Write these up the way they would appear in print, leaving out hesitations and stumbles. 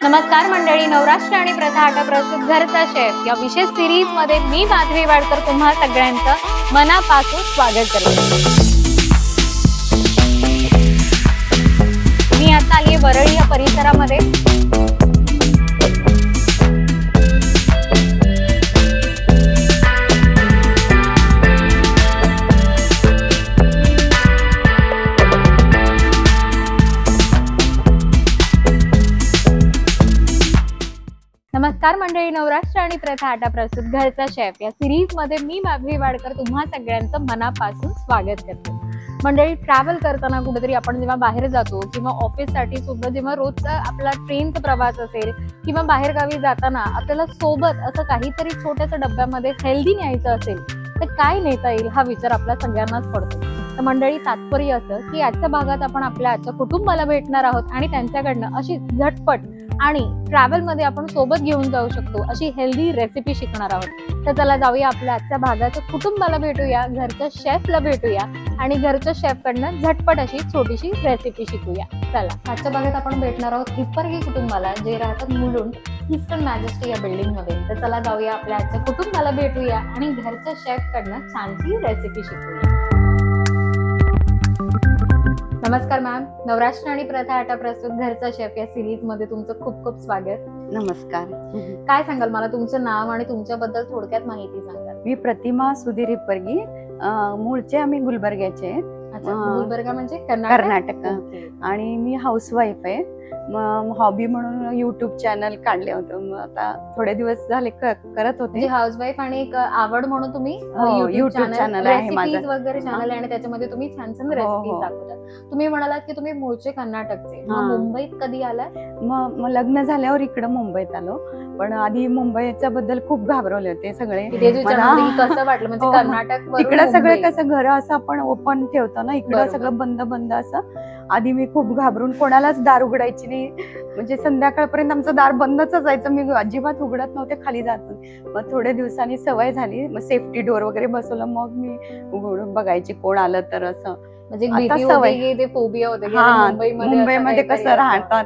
नमस्कार मंडळी, नवराष्ट्र आणि प्रथा आटा प्रस्तुत घरचा शेफ या विशेष सिरीज मध्ये मी माधवी वाडकर तुम्हा सगळ्यांचं मनापासून स्वागत करते। मी आता आली वरळी या परिसरामध्ये। नमस्कार मंडळी, नवराष्ट्र आणि प्रथा आटा प्रस्तुत घरचा शेफ या सिरीज मध्ये मी माधवी वाडकर तुम्हा सगळ्यांचं मनापासून स्वागत करते। मंडळी, ट्रॅव्हल करताना कुठेतरी आपण जेव्हा बाहेर जातो किंवा ऑफिससाठी सुद्धा जेव्हा रोजचा आपला ट्रेनचा प्रवास असेल किंवा बाहेरगावी जाताना आपल्याला सोबत असं काहीतरी छोट्याशा डब्यामध्ये हेल्दी न्यायचं असेल तर काय नेता येईल हा विचार आपल्या सगळ्यांनाच पडतो। तर मंडळी, तात्पर्य असं की आजच्या भागात आपण आपल्या आजच्या कुटुंबाला भेटणार आहोत आणि त्यांच्याकडनं अशी झटपट आणि ट्रॅव्हल मध्ये आपण सोबत घेऊन जाऊ शकतो अशी हेल्दी रेसिपी शिकणार आहोत। तर चला जाऊया आपल्या आजच्या भागाच्या कुटुंबाला भेटूया, घरच्या शेफला भेटूया आणि घरच्या शेफ कडनं झटपट अशी छोटीशी रेसिपी शिकूया। चला, आजच्या भागात आपण भेटणार आहोत हिप्परगे कुटुंबाला, जे राहतात मुलुंड ईस्टर्न मॅजेस्टी या बिल्डिंग मध्ये। तर चला जाऊया आपल्या आजच्या कुटुंबाला भेटूया आणि घरच्या शेफ कडनं छानशी रेसिपी शिकूया। नमस्कार मॅम, नवराष्ट्र आणि प्रथा आटा प्रस्तुत घरचा शेफ या सिरीज मध्ये तुमचं खूप खूप स्वागत। नमस्कार। काय सांगाल मला तुमचं नाव आणि तुमच्याबद्दल थोडक्यात माहिती सांगाल? मी प्रतिमा सुधीर हिप्परगी, मूळचे आम्ही गुलबर्ग्याचे। गुलबर्गा म्हणजे कर्नाटक। आणि मी हाऊसवाईफ आहे। हॉबी म्हणून युट्यूब चॅनल काढले होते, आता थोडे दिवस झाले करत होते। हाऊसवाईफ आणि एक आवड म्हणून तुम्ही युट्यूब चॅनल आहे माझं वगैरे चॅनल आहे आणि त्याच्यामध्ये तुम्ही छान छान रेसिपीज दाखवतात। तुम्ही म्हणालात की तुम्ही मूळचे कर्नाटकचे, मुंबईत कधी आलाय? मग लग्न झाल्यावर इकडे मुंबईत आलो, पण आधी मुंबईच्या बद्दल खूप घाबरवले होते सगळे। कसं वाटलं म्हणजे कर्नाटक इकडे सगळे कसं घर असं आपण ओपन ठेवतो ना, इकडं सगळं बंद बंद असं। आधी मी खूप घाबरून कोणालाच दार उघडायची नाही, म्हणजे संध्याकाळपर्यंत आमचं दार बंदच असायचं, मी अजिबात उघडत नव्हते, खाली जात नव्हते। मग थोड्या दिवसांनी सवय झाली, मग सेफ्टी डोअर वगैरे बसवलं, मग मी उघडून बघायची कोण आलं तर असं। म्हणजे मुंबईमध्ये कसं राहतात,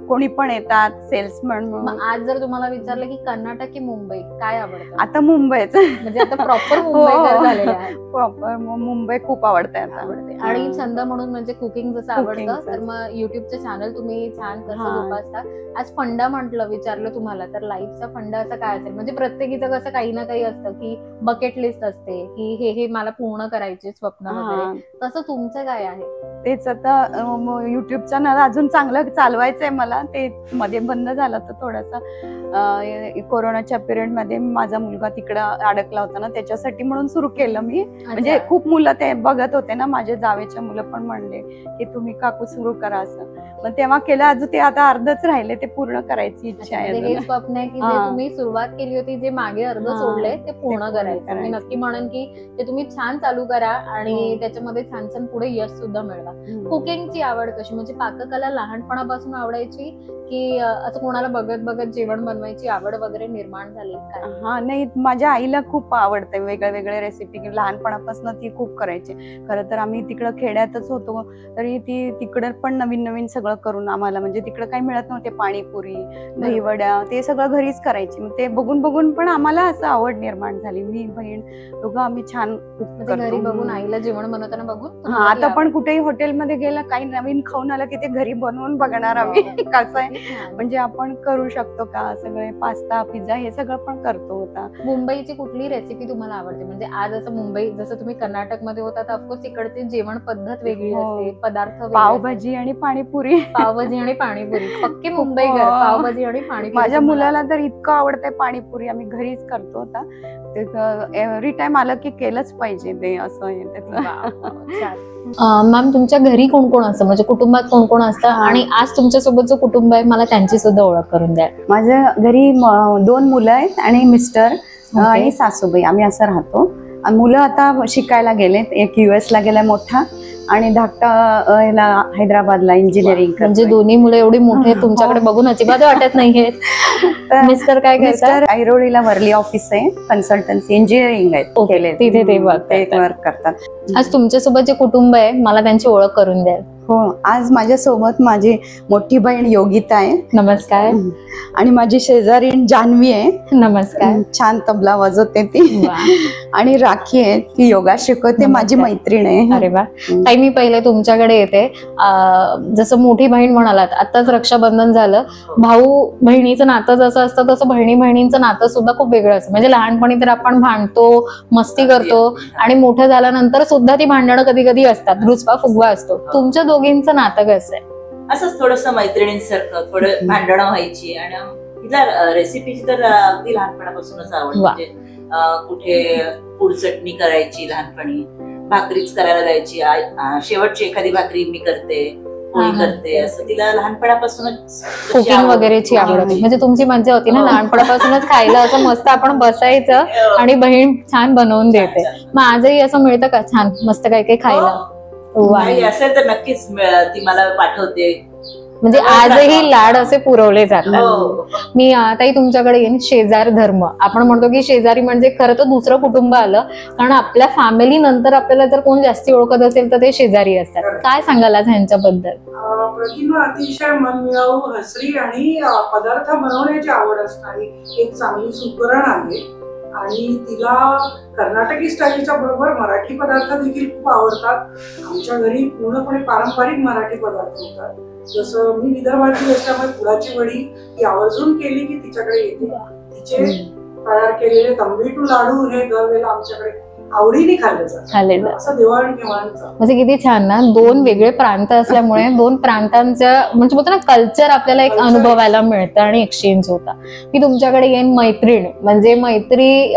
कोणी पण येतात सेल्समन। आज जर तुम्हाला विचारलं की कर्नाटक की मुंबई काय आवडतं? आता मुंबईच, म्हणजे आता प्रॉपर मुंबईकर झालेले आहे। प्रॉपर मुंबई खूप आवडते आता। आणि छंद म्हणून म्हणजे कुकिंग जसं आवडतं, तर मग युट्यूबचं चॅनल तुम्ही छान कसं जोपासता। आज फंडा विचारलं तुम्हाला तर लाईफचा फंडा असं काय असेल? म्हणजे प्रत्येकीचं कसं काही ना काही असतं की बकेट लिस्ट असते की हे मला पूर्ण करायचे स्वप्न वगैरे, तसं तुमचं काय आहे? तेच आता युट्यूब चॅनल अजून चांगलं चालवायचंय मला, ते मध्ये बंद झालं तर थोडंसं कोरोनाच्या पिरियड मध्ये माझा मुलगा तिकडं अडकला होता ना, त्याच्यासाठी म्हणून सुरू केलं मी। म्हणजे खूप मुलं ते बघत होते ना, माझ्या जावेच्या मुलं पण म्हणले की तुम्ही काकू सुरू करा असं, मग तेव्हा केलं। अजून ते आता अर्धच राहिले, ते पूर्ण करायची इच्छा आहे। हे स्वप्न आहे की जे तुम्ही सुरुवात केली होती, जे मागे अर्ध सोडले ते पूर्ण करायचं। मी नक्की म्हणेन की ते तुम्ही छान चालू करा आणि त्याच्यामध्ये छान छान पुढे यश सुद्धा मिळवा। कुकिंगची आवड कशी, म्हणजे पाककला लहानपणापासून आवडायची की असं कोणाला बघत बघत जेवण बनवायची आवड वगैरे निर्माण झाली काय? नाही, माझ्या आईला खूप आवडते वेगळे वेगळे रेसिपी, लहानपणापासून ती खूप करायची। खरं तर आम्ही तिकडं खेड्यातच होतो, तरी ती तिकडं पण नवीन नवीन सगळं करून आम्हाला, म्हणजे तिकडं काही मिळत नव्हते, पाणीपुरी दहीवड्या ते सगळं घरीच करायची। मग ते बघून बघून पण आम्हाला असं आवड निर्माण झाली। मी बहीण दोघं आम्ही छान घरी बघून आईला जेवण बनवताना बघून आता पण कुठेही हॉटेलमध्ये गेला काही नवीन खाऊन आलं की ते घरी बनवून बघणार आम्ही कसं आहे, म्हणजे आपण करू शकतो का सगळे, पास्ता पिझ्झा हे सगळं पण करतो होता। मुंबईची कुठली रेसिपी तुम्हाला आवडते? म्हणजे आज असं मुंबई, जसं तुम्ही कर्नाटक मध्ये होता तर ऑफकोर्स इकडची जेवण पद्धत वेगळी असते, पदार्थ पावभाजी आणि पाणीपुरी। पावभाजी आणि पाणीपुरी पक्की मुंबईकर, पावभाजी आणि पाणीपुरी। माझ्या मुलाला तर इतकं आवडतंय पाणीपुरी, आम्ही घरीच करतो होता, एव्हरी टाइम आलं की केलंच पाहिजे ते, असं आहे त्याचं। मॅम, तुमच्या घरी कोण कोण असतं, म्हणजे कुटुंबात कोण कोण असतं आणि आज तुमच्या सोबत जो कुटुंब आहे मला त्यांची सुद्धा ओळख करून द्या। माझ्या घरी 2 मुलं आहेत आणि मिस्टर आणि सासूबाई, आम्ही असं राहतो। मुलं आता शिकायला गेलेत, एक US ला गेलाय मोठा आणि धाकटा हैदराबादला इंजिनिअरिंग। म्हणजे दोन्ही मुलं एवढी मोठी आहेत, तुमच्याकडे बघून अजिबात वाटत नाहीये। मिस्टर काय करतात? ऐरोलीला वर्ली ऑफिस आहे, कन्सल्टन्सी इंजिनिअरिंग आहे, तिथे ते वर्क करतात। आज तुमच्यासोबत जे कुटुंब आहे मला त्यांची ओळख करून द्या। हो, आज माझ्यासोबत माझी मोठी बहीण योगिता आहे. नमस्कार. आणि माझी शेजारीण जान्हवी आहे. नमस्कार. छान तबला वाजवते ती. आणि राखी आहे, ती योगा शिकवते, माझी मैत्रीण आहे. अरे वा. ताई, मी पहिले तुमच्याकडे येते. जसं मोठी बहीण म्हणालात, आताच रक्षाबंधन झालं. भाऊ बहिणीचं नातं जसं असतं तसं बहिणी बहिणींचं नातं सुद्धा खूप वेगळं असतं. म्हणजे लहानपणी तर आपण भांडतो, मस्ती करतो, आणि मोठं झाल्यानंतर सुद्धा ती भांडणं कधी कधी असतात, रुसवा फुगवा असतो. तुमच्या दोघींचं नातं कसं आहे? असंच थोडंसं मैत्रिणींसारखं, थोडं भांडणं व्हायची. आणि तिला रेसिपीची तर अगदी लहानपणापासूनच आवड. म्हणजे कुठे पूड चटणी करायची लहानपणी, भाकरीच करायला जायची. शेवटची एखादी भाकरी मी करते, पोळी करते, असं तिला लहानपणापासूनच कुकिंग वगैरेची आवड होती. म्हणजे तुमची मजा होती ना लहानपणापासूनच खायला असं मस्त आपण बसायचं आणि बहीण छान बनवून देते. मग आजही असं मिळतं का छान मस्त काही काही खायला? असेल तर नक्कीच ती मला पाठवते. म्हणजे आजही लाड असे पुरवले जातात. मी ताई तुमच्याकडे येईन. शेजार धर्म आपण म्हणतो की शेजारी म्हणजे खरं तर दुसरं कुटुंब आलं, कारण आपल्या फॅमिली नंतर आपल्याला जर कोण जास्ती ओळखत असेल तर ते शेजारी असतात. काय सांगाल आज ह्यांच्याबद्दल? प्रतिमा अतिशय मनमिळावू, हसरी आणि पदार्थ बनवण्याची आवड असणारी एक चांगली सुगरण आहे. आणि तिला कर्नाटकी स्टाईलच्या बरोबर मराठी पदार्थ देखील खूप आवडतात. आमच्या घरी पूर्णपणे पारंपरिक मराठी पदार्थ होतात. जसं मी विदर्भातील असल्यामुळे पुडाची वडी ती आवर्जून केली की तिच्याकडे येते. तिचे तयार केलेले तंबीटू लाडू हे दरवेळेला आमच्याकडे आवडीने खाल्ले जातात. असं देवाणघेवाणचं. म्हणजे किती छान ना, दोन वेगळे प्रांत असल्यामुळे दोन प्रांतांच्या म्हणजे बोलतो ना कल्चर आपल्याला एक अनुभवायला मिळतं आणि एक्सचेंज होता. मी तुमच्याकडे येईन. मैत्रीण म्हणजे मैत्री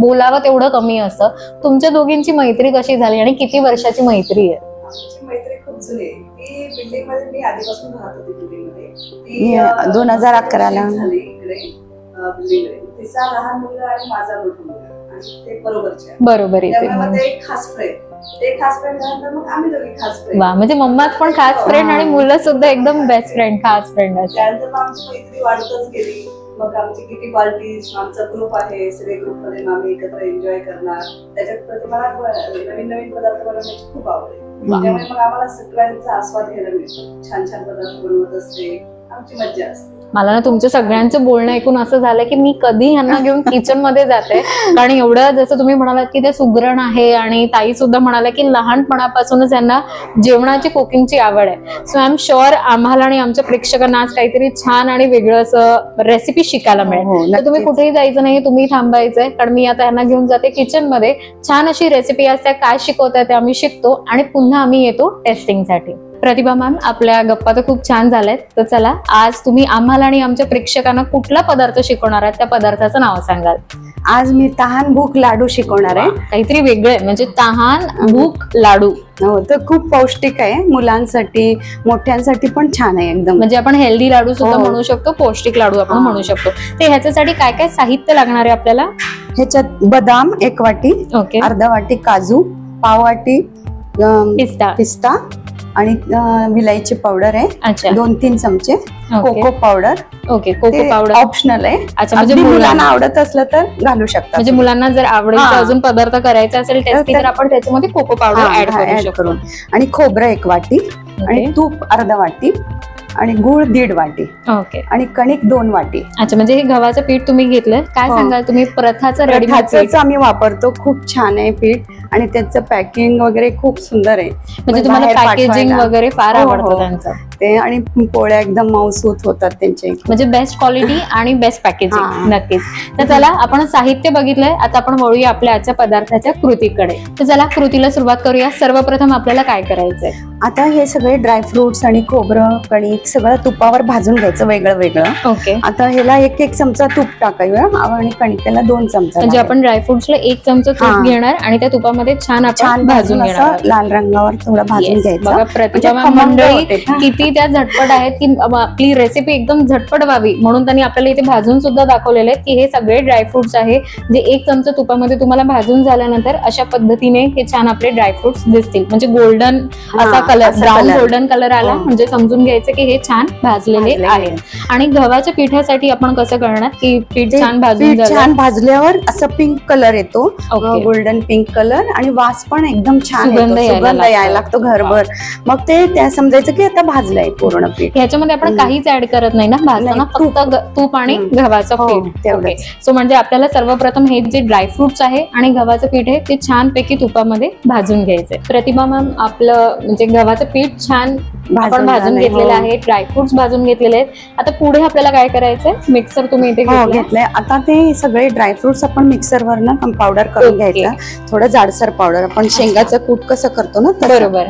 बोलावं तेवढं कमी असतं. तुमच्या दोघींची मैत्री कशी झाली आणि किती वर्षाची मैत्री आहे? आमची मैत्री खूप जुनी आहे. ती बिल्डिंग मध्ये मी आधीपासून राहत होती बिल्डिंगमध्ये. 2011 झाली इकडे बिल्डिंगमध्ये. तिचा लहान मुलगा आणि माझा मोठा मुलगा आणि ते बरोबरचे. बरोबर आहे. त्यामुळे ते एक खास फ्रेंड, ते खास फ्रेंड झाल्यानंतर मग आम्ही दोघी खास फ्रेंड. वा, म्हणजे मम्माच पण खास फ्रेंड आणि मुलं सुद्धा एकदम बेस्ट फ्रेंड, खास फ्रेंड असतात. त्यानंतर मग आमची मैत्री वाढतच गेली. मग आमची किती पार्टीज, आमचा ग्रुप आहे, सगळे ग्रुपमध्ये आम्ही एकत्र एन्जॉय करणार. त्याच्यात मला नवीन नवीन पदार्थ बनवण्याची खूप आवड आहे. त्यामुळे मग आम्हाला सगळ्यांचा आस्वाद घ्यायला मिळतो. छान छान पदार्थ बनवत असते, आमची मज्जा असते. मला ना तुमच्या सगळ्यांचं बोलणं ऐकून असं झालं की मी कधी ह्यांना घेऊन किचन मध्ये जाते. कारण एवढं जसं तुम्ही म्हणालात की ते सुगरण आहे, आणि ताई सुद्धा म्हणाल्या की लहानपणापासूनच यांना जेवणाची कुकिंगची आवड आहे. सो आय एम शुअर आम्हाला आणि आमच्या प्रेक्षकांना आज काहीतरी छान आणि वेगळं असं रेसिपी शिकायला मिळेल. तर तुम्ही कुठेही जायचं नाही, तुम्ही थांबायचंय, कारण मी आता यांना घेऊन जाते किचन मध्ये. छान अशी रेसिपी असते, काय शिकवताय ते आम्ही शिकतो आणि पुन्हा आम्ही येतो टेस्टिंगसाठी. प्रतिभा मॅम, आपल्या गप्पा तर खूप छान झाल्यात. तर चला, आज तुम्ही आम्हाला आणि आमच्या प्रेक्षकांना कुठला पदार्थ शिकवणार आहात, त्या पदार्थाचं नाव सांगाल? आज मी तहान भूक लाडू शिकवणार आहे. काहीतरी वेगळं आहे, म्हणजे तहान भूक लाडू. हो, तर खूप पौष्टिक आहे, मुलांसाठी मोठ्यांसाठी पण छान आहे एकदम. म्हणजे आपण हेल्दी लाडू सुद्धा म्हणू शकतो, पौष्टिक लाडू आपण म्हणू शकतो. ते ह्याच्यासाठी काय काय साहित्य लागणार आहे आपल्याला? ह्याच्यात बदाम 1 वाटी, ओके, अर्धा वाटी काजू, पाव वाटी पिस्ता आणि विलायची पावडर आहे. अच्छा, 2-3 चमचे cocoa powder. Okay, cocoa powder optional आहे. अच्छा, म्हणजे मुलांना आवडत असलं तर घालू शकतात. म्हणजे मुलांना जर आवडेल अजून पदार्थ करायचा असेल टेस्टी, तर आपण त्याच्यामध्ये कोको पावडर ऍड करू. आणि खोबरं 1 वाटी, आणि तूप अर्धा वाटी, आणि गूळ 1.5 वाटी, ओके, आणि कणिक 2 वाटी. अच्छा, म्हणजे हे गव्हाचं पीठ तुम्ही घेतलं. काय सांगाल तुम्ही? प्रथाचं रेडीमेड आम्ही वापरतो, खूप छान आहे पीठ, आणि त्याचं पॅकिंग वगैरे खूप सुंदर आहे. म्हणजे तुम्हाला पॅकेजिंग वगैरे फार आवडतं त्यांचं ते, आणि पोळ्या एकदम मऊसूत होतात त्यांचे. म्हणजे बेस्ट क्वालिटी आणि बेस्ट पॅकेजिंग. नक्कीच. तर चला, आपण साहित्य बघितलंय, आता आपण वळूया आपल्या आजच्या पदार्थाच्या कृतीकडे. तर चला, कृतीला सुरुवात करूया. सर्वप्रथम आपल्याला काय करायचंय? आता हे सगळे ड्रायफ्रुट्स आणि खोबरं, कणिक सगळं तुपावर भाजून घ्यायचं वेगळं वेगळं. ओके. आता ह्याला 1 चमचा तूप टाकायला, आणि कणिकेला 2 चमचा. म्हणजे आपण ड्रायफ्रुट्सला 1 चमचा तूप घेणार आणि त्या तुपामध्ये छान भाजून घेणार. लाल रंगावर थोडं भाजून घ्यायचं. प्रतिभा मंडळी किती त्या झटपट आहेत की आपली रेसिपी एकदम झटपट व्हावी म्हणून त्यांनी आपल्याला इथे भाजून सुद्धा दाखवलेले आहेत की हे सगळे ड्रायफ्रुट्स आहे जे 1 चमचा तुपामध्ये तुम्हाला भाजून झाल्यानंतर अशा पद्धतीने हे छान आपले ड्रायफ्रुट्स दिसतील. म्हणजे गोल्डन असा कलर असा ब्राऊन color. गोल्डन कलर आला हो. म्हणजे समजून घ्यायचं की हे छान भाजलेले भाजलेले आहे. आणि गव्हाच्या पिठासाठी आपण कसं करणार की पीठ ते छान भाजून पीठ झालं. छान भाजल्यावर असं पिंक कलर येतो, ओके. गोल्डन पिंक कलर, आणि वास पण एकदम छान सुगंध येतो, यायला सुगंध यायला लागतो. लागतो घरभर. मग ते त्या समजायचं की आता भाजलंय पूर्ण पीठ. ह्याच्यामध्ये आपण काहीच ऍड करत नाही ना भाजताना, नाही, फक्त तूप आणि गव्हाचं हो, पीठ. तेवढंच. सो म्हणजे आपल्याला सर्वप्रथम हे जे ड्रायफ्रुट्स आहे आणि गव्हाचं पीठ आहे ते छानपैकी तुपामध्ये भाजून घ्यायचंय. प्रतिभा मॅम, आपलं म्हणजे गव्हाचं पीठ छान आपण भाजून झालंय, घेतलेलं हो. आहे, ड्रायफ्रुट्स भाजून घेतलेले आहेत. आता पुढे आपल्याला काय करायचंय, मिक्सर तुम्ही इथे हो, घेतलाय. घेतलंय. आता ते सगळे ड्रायफ्रुट्स आपण मिक्सरवर ना पावडर करून ओके. घ्यायचं, थोडं जाडसर पावडर. आपण शेंगाचं कूट कसं करतो ना तसं. बरोबर.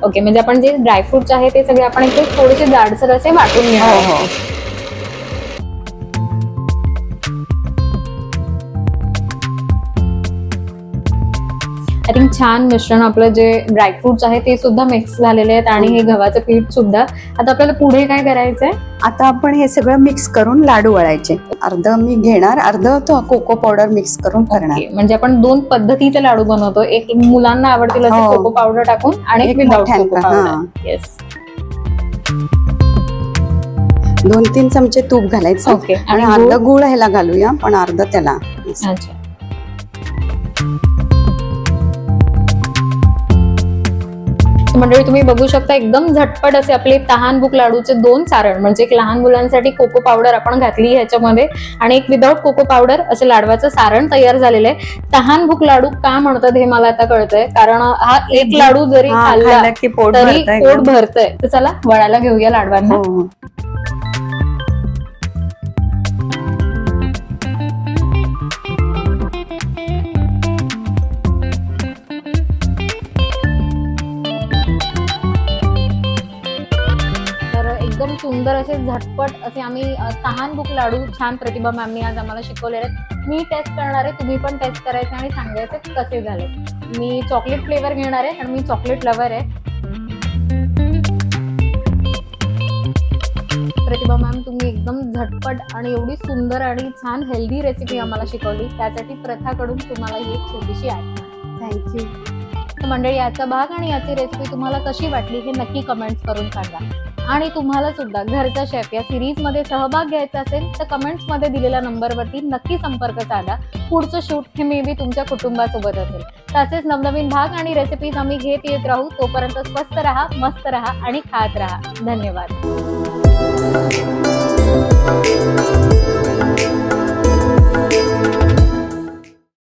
ओके, म्हणजे आपण जे ड्रायफ्रुट्स आहे ते सगळे आपण इथे थोडेसे जाडसर असे वाटून घेणार हो, आहोत. हो. आय थिंक छान मिश्रण आपलं जे ड्रायफ्रुट्स आहे ते सुद्धा मिक्स झालेले आहेत आणि हे गव्हाचं पीठ सुद्धा. आता आपल्याला पुढे काय करायचंय, आता आपण हे सगळं मिक्स करून लाडू वळायचे. अर्ध मी घेणार, अर्ध तो कोको पावडर मिक्स करून करणार. म्हणजे आपण दोन पद्धतीचे लाडू बनवतो, एक मुलांना आवडतील असे हो. कोको पावडर टाकून आणि एक विदाउट मोठ्यांना, कोको पावडर. येस. 2-3 चमचे तूप घालायचं ओके. आणि आणि अर्ध गूळ? गुळ ह्याला घालूया, पण अर्ध त्याला. अच्छा. मंडळी, तुम्ही बघू शकता एकदम झटपट असे आपले तहानभूक लाडूचे 2 सारण, म्हणजे एक लहान मुलांसाठी कोको पावडर आपण घातली ह्याच्यामध्ये आणि एक विदाउट कोको पावडर असे लाडवाचं सारण तयार झालेलं आहे. तहानभूक लाडू का म्हणतात हे मला आता कळतंय, कारण हा एक लाडू जरी हा, खाल्ला खाल्लं की पोट तरी भरतंय. पोट भरतंय. तर चला वळायला घेऊया लाडवांना. हो. तर एकदम सुंदर असे झटपट असे आम्ही तहानभूक लाडू छान प्रतिभा मॅमनी आज आम्हाला शिकवलेले आहेत. मी टेस्ट करणार आहे, तुम्ही पण टेस्ट करायचे आणि सांगायचे कसे झाले. मी चॉकलेट फ्लेवर घेणार आहे आणि मी चॉकलेट लवर आहे. प्रतिभा मॅम, तुम्ही एकदम झटपट आणि एवढी सुंदर आणि छान हेल्दी रेसिपी आम्हाला शिकवली, त्यासाठी प्रथाकडून तुम्हाला ही एक छोटीशी आठवण. थँक्यू. तर मंडळी, याचा भाग आणि याची रेसिपी तुम्हाला कशी वाटली हे नक्की कमेंट्स करून सांगा. आणि तुम्हाला सुद्धा घरचा शेफ या सिरीज मध्ये सहभाग घ्यायचा असेल तर कमेंट्स मध्ये दिलेल्या नंबरवरती नक्की संपर्क साधा. पुढचं शूट हे मे बी तुमच्या कुटुंबासोबत असेल. तसेच नवनवीन भाग आणि रेसिपीज आम्ही घेत येत राहू. तोपर्यंत स्वस्त राहा, मस्त राहा आणि खात राहा. धन्यवाद.